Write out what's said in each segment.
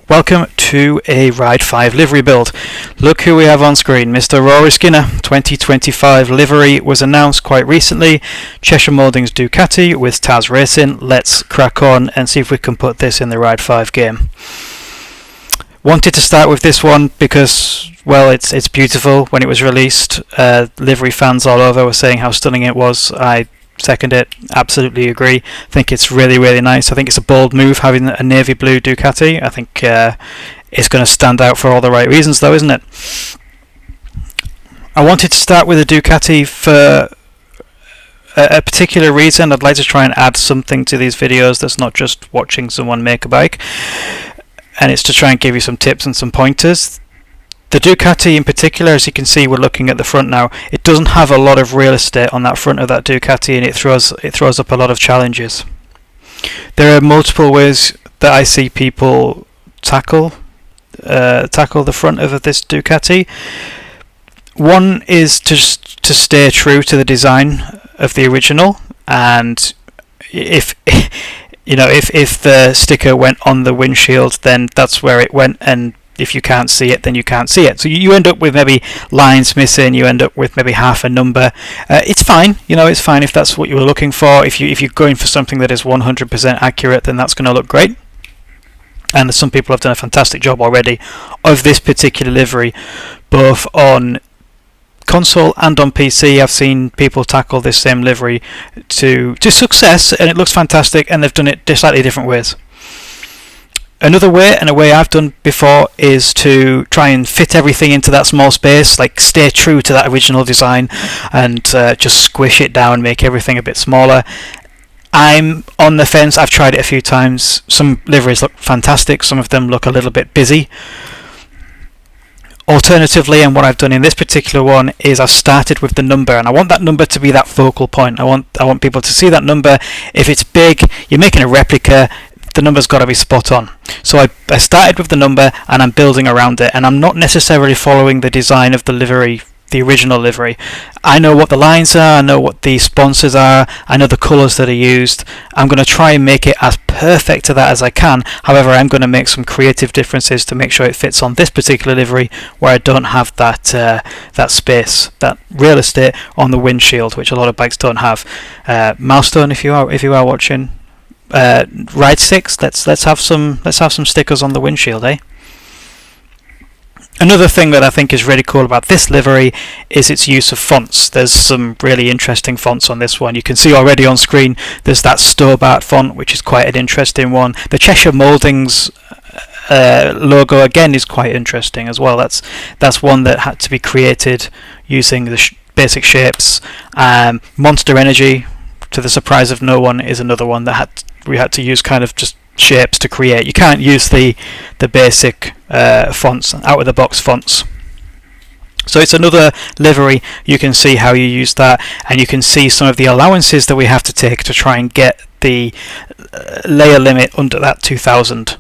Welcome to a Ride 5 livery build. Look who we have on screen, Mr. Rory Skinner. 2025 livery was announced quite recently. Cheshire Moulding's Ducati with TAS Racing. Let's crack on and see if we can put this in the Ride 5 game. Wanted to start with this one because, well, it's beautiful. When it was released, livery fans all over were saying how stunning it was. I second it, absolutely agree. I think it's really, really nice. I think it's a bold move having a navy blue Ducati. I think it's going to stand out for all the right reasons though, isn't it? I wanted to start with a Ducati for a particular reason. I'd like to try and add something to these videos that's not just watching someone make a bike, and it's to try and give you some tips and some pointers. The Ducati in particular, as you can see, we're looking at the front now, it doesn't have a lot of real estate on that front of that Ducati, and it throws up a lot of challenges. There are multiple ways that I see people tackle the front of this Ducati. One is to stay true to the design of the original, and if the sticker went on the windshield, then that's where it went, and if you can't see it, then you can't see it. So you end up with maybe lines missing, you end up with maybe half a number. It's fine, it's fine if that's what you were looking for. If you're going for something that is 100% accurate, then that's going to look great. And some people have done a fantastic job already of this particular livery, both on console and on PC. I've seen people tackle this same livery to success, and it looks fantastic, and they've done it slightly different ways. Another way, and a way I've done before, is to try and fit everything into that small space, like stay true to that original design and just squish it down, make everything a bit smaller. I'm on the fence. I've tried it a few times. Some liveries look fantastic, some of them look a little bit busy. Alternatively, and what I've done in this particular one, is I've started with the number, and I want that number to be that focal point. I want people to see that number. If it's big, you're making a replica, the number's got to be spot on. So I started with the number, and I'm building around it, and I'm not necessarily following the design of the livery, the original livery. I know what the lines are, I know what the sponsors are, I know the colours that are used. I'm going to try and make it as perfect to that as I can. However, I'm going to make some creative differences to make sure it fits on this particular livery, where I don't have that space, that real estate on the windshield, which a lot of bikes don't have. Milestone, if you are watching, Ride 6, let's have some stickers on the windshield, eh? Another thing that I think is really cool about this livery is its use of fonts. There's some really interesting fonts on this one. You can see already on screen there's that Stobart font, which is quite an interesting one. The Cheshire Moulding's logo again is quite interesting as well. That's one that had to be created using the basic shapes. Monster Energy, to the surprise of no one, is another one that we had to use kind of just shapes to create. You can't use the basic fonts, out of the box fonts. So it's another livery. You can see how you use that, and you can see some of the allowances that we have to take to try and get the layer limit under that 2000.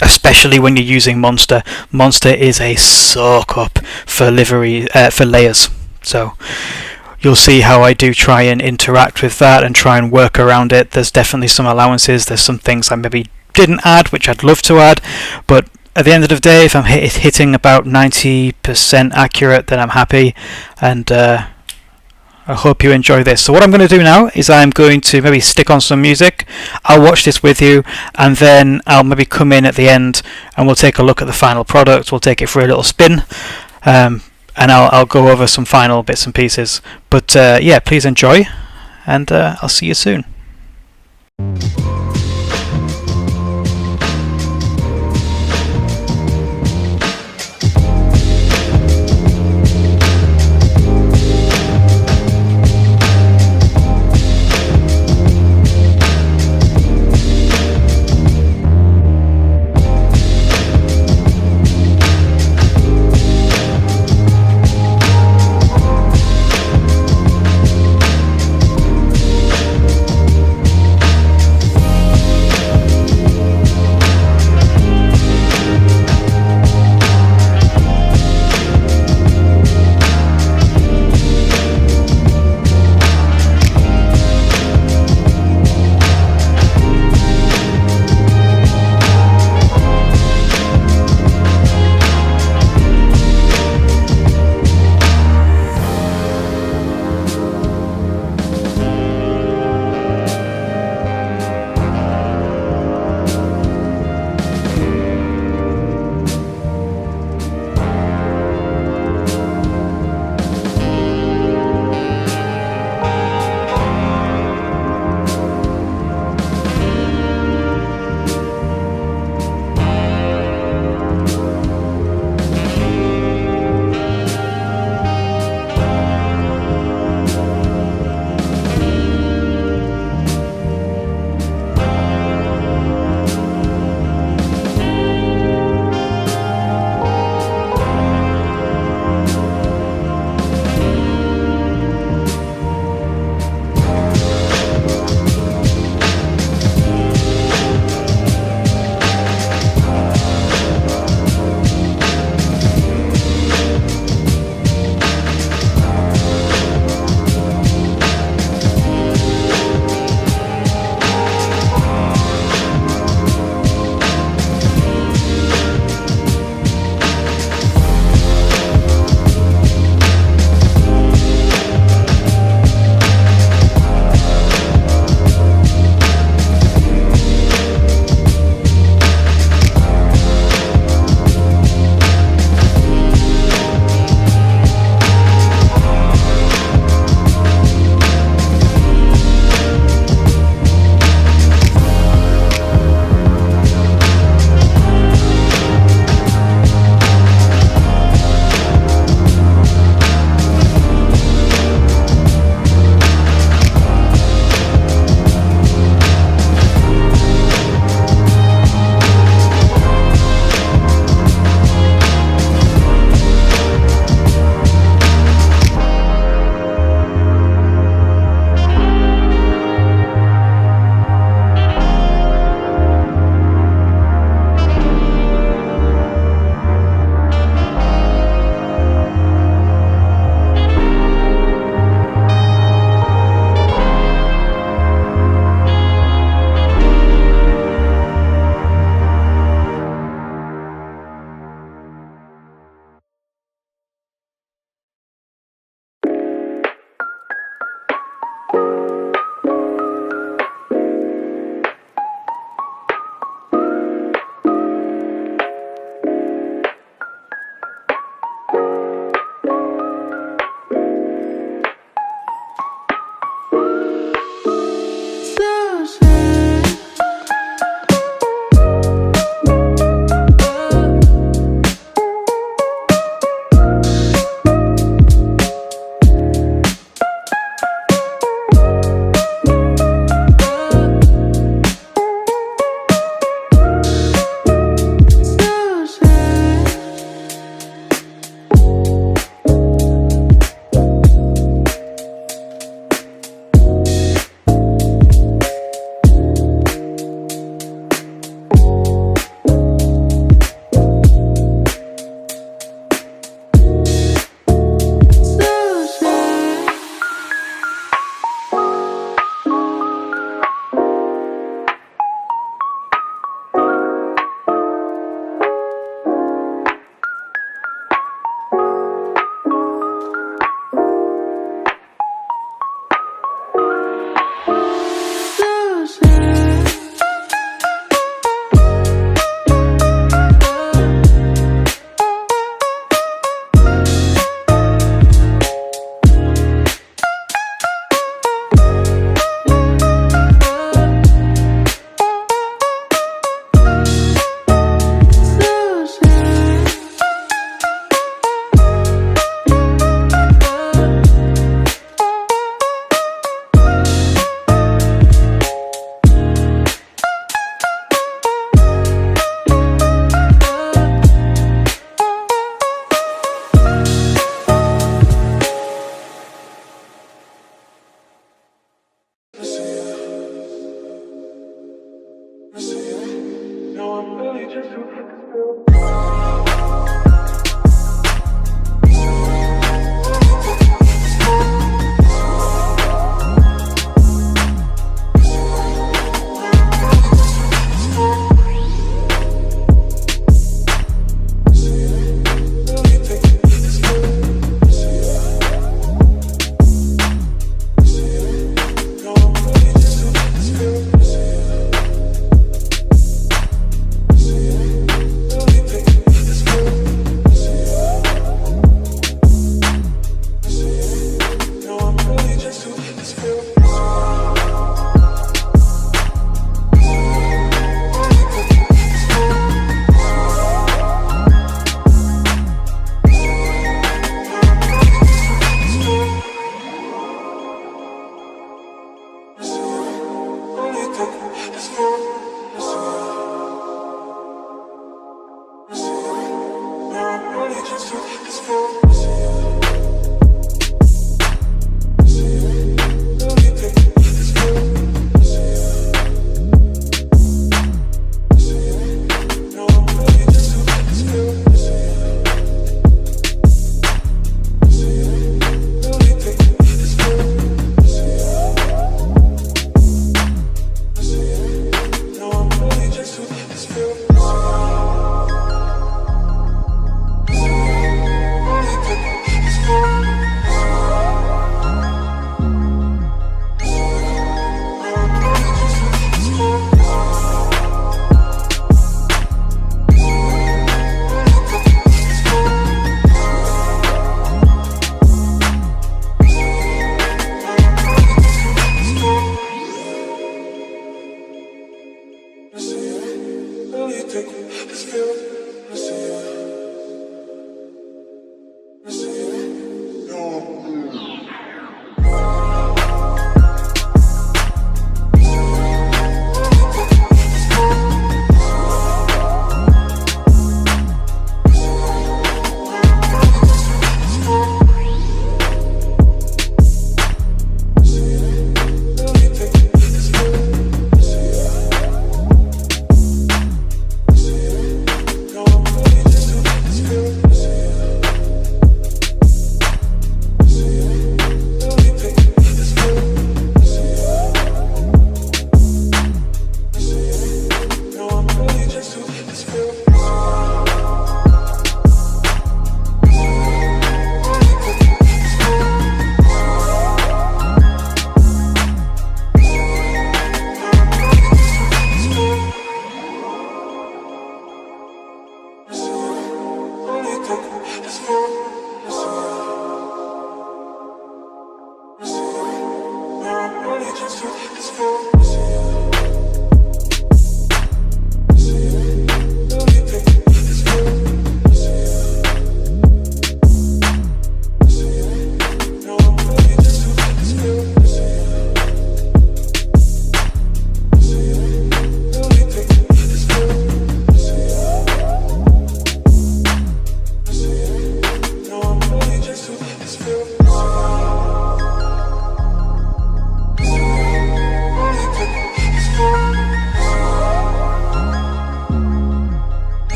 Especially when you're using Monster. Monster is a soak up for livery for layers. So you'll see how I do try and interact with that and try and work around it. There's definitely some allowances. There's some things I maybe didn't add, which I'd love to add, but at the end of the day, if I'm hitting about 90% accurate, then I'm happy, and I hope you enjoy this. So what I'm going to do now is I'm going to maybe stick on some music. I'll watch this with you, and then I'll maybe come in at the end and we'll take a look at the final product. We'll take it for a little spin. And I'll go over some final bits and pieces. But yeah, please enjoy, and I'll see you soon.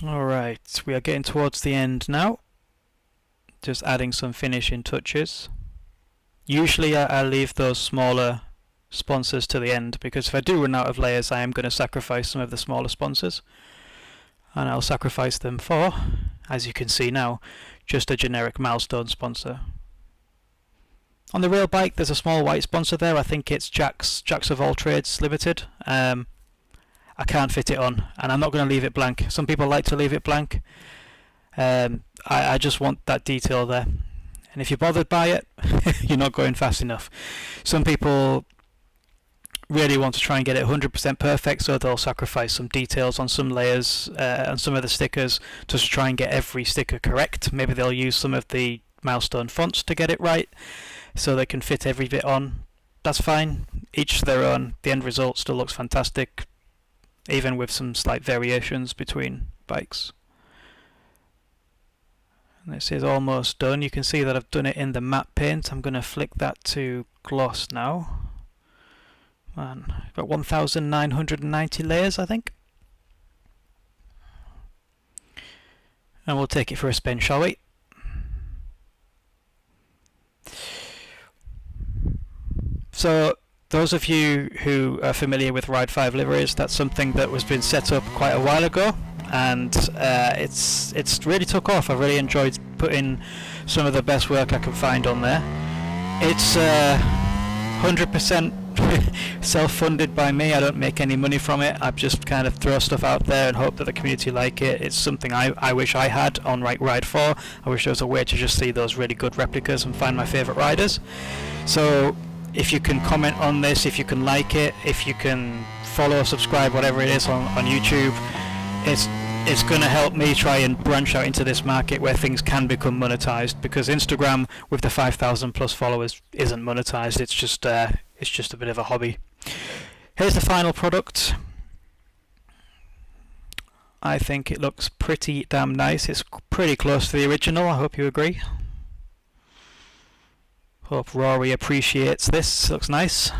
Alright, we are getting towards the end now. Just adding some finishing touches. Usually I leave those smaller sponsors to the end, because if I do run out of layers I am going to sacrifice some of the smaller sponsors. And I'll sacrifice them for, as you can see now, just a generic milestone sponsor. On the real bike there's a small white sponsor there. I think it's Jacks of All Trades Limited. I can't fit it on, and I'm not going to leave it blank. Some people like to leave it blank. I just want that detail there, and if you're bothered by it, you're not going fast enough. Some people really want to try and get it 100% perfect, so they'll sacrifice some details on some layers and some of the stickers just to try and get every sticker correct. Maybe they'll use some of the milestone fonts to get it right so they can fit every bit on. That's fine, each to their own. The end result still looks fantastic, even with some slight variations between bikes. And this is almost done. You can see that I've done it in the matte paint. I'm going to flick that to gloss now. Man, about 1,990 layers, I think. And we'll take it for a spin, shall we? So, those of you who are familiar with Ride 5 liveries, that's something that was been set up quite a while ago, and it's really took off. I really enjoyed putting some of the best work I can find on there. It's 100% self-funded by me. I don't make any money from it. I just kind of throw stuff out there and hope that the community like it. It's something I wish I had on Ride 4. I wish there was a way to just see those really good replicas and find my favourite riders. So if you can comment on this, if you can like it, if you can follow, subscribe, whatever it is on YouTube, it's going to help me try and branch out into this market where things can become monetized, because Instagram with the 5,000 plus followers isn't monetized. It's just a bit of a hobby. Here's the final product. I think it looks pretty damn nice. It's pretty close to the original. I hope you agree. Hope Rory appreciates this. Looks nice.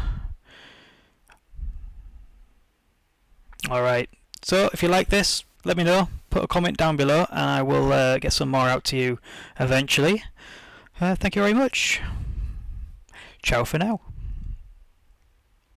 Alright, so if you like this, let me know. Put a comment down below and I will get some more out to you eventually. Thank you very much. Ciao for now.